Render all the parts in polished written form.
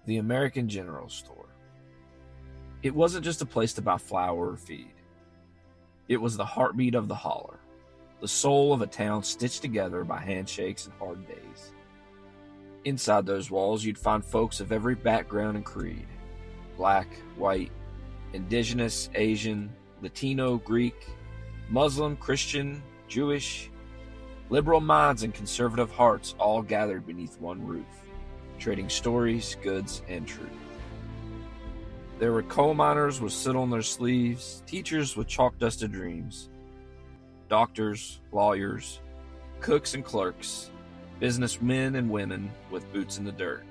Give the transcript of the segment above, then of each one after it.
The American General Store. It wasn't just a place to buy flour or feed. It was the heartbeat of the holler, the soul of a town stitched together by handshakes and hard days. Inside those walls, you'd find folks of every background and creed: black, white, indigenous, Asian, Latino, Greek, Muslim, Christian, Jewish, liberal minds and conservative hearts all gathered beneath one roof, trading stories, goods, and truth. There were coal miners with soot on their sleeves, teachers with chalk-dusted dreams, doctors, lawyers, cooks and clerks, businessmen and women with boots in the dirt.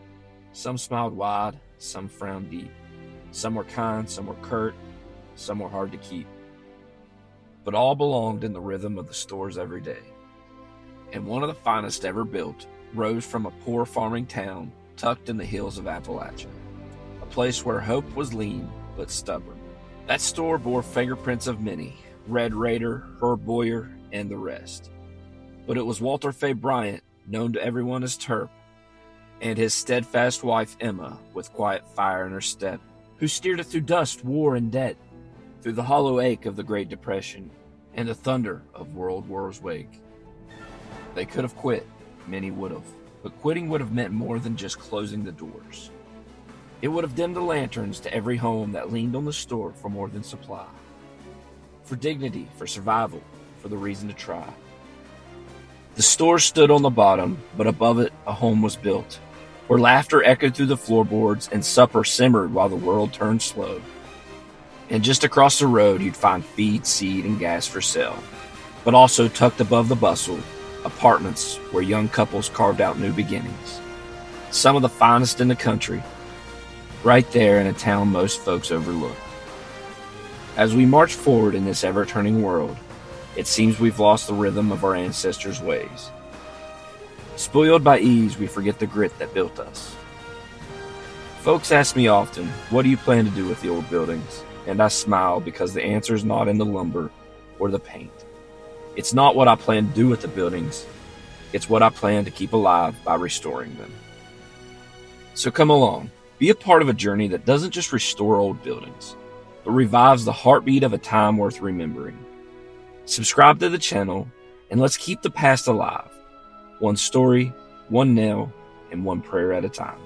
Some smiled wide, some frowned deep. Some were kind, some were curt, some were hard to keep. But all belonged in the rhythm of the store's every day. And one of the finest ever built rose from a poor farming town tucked in the hills of Appalachia, a place where hope was lean but stubborn. That store bore fingerprints of many: Red Raider, Herb Boyer, and the rest. But it was Walter Fay Bryant, known to everyone as Terp, and his steadfast wife Emma, with quiet fire in her step, who steered it through dust, war, and debt, through the hollow ache of the Great Depression and the thunder of World War's wake. They could have quit, many would have, but quitting would have meant more than just closing the doors. It would have dimmed the lanterns to every home that leaned on the store for more than supply, for dignity, for survival, for the reason to try. The store stood on the bottom, but above it a home was built, where laughter echoed through the floorboards and supper simmered while the world turned slow. And just across the road you'd find feed, seed, and gas for sale, but also tucked above the bustle, apartments where young couples carved out new beginnings. Some of the finest in the country, right there in a town most folks overlook. As we march forward in this ever-turning world, it seems we've lost the rhythm of our ancestors' ways. Spoiled by ease, we forget the grit that built us. Folks ask me often, what do you plan to do with the old buildings? And I smile because the answer is not in the lumber or the paint. It's not what I plan to do with the buildings. It's what I plan to keep alive by restoring them. So come along, be a part of a journey that doesn't just restore old buildings, but revives the heartbeat of a time worth remembering. Subscribe to the channel, and let's keep the past alive. One story, one nail, and one prayer at a time.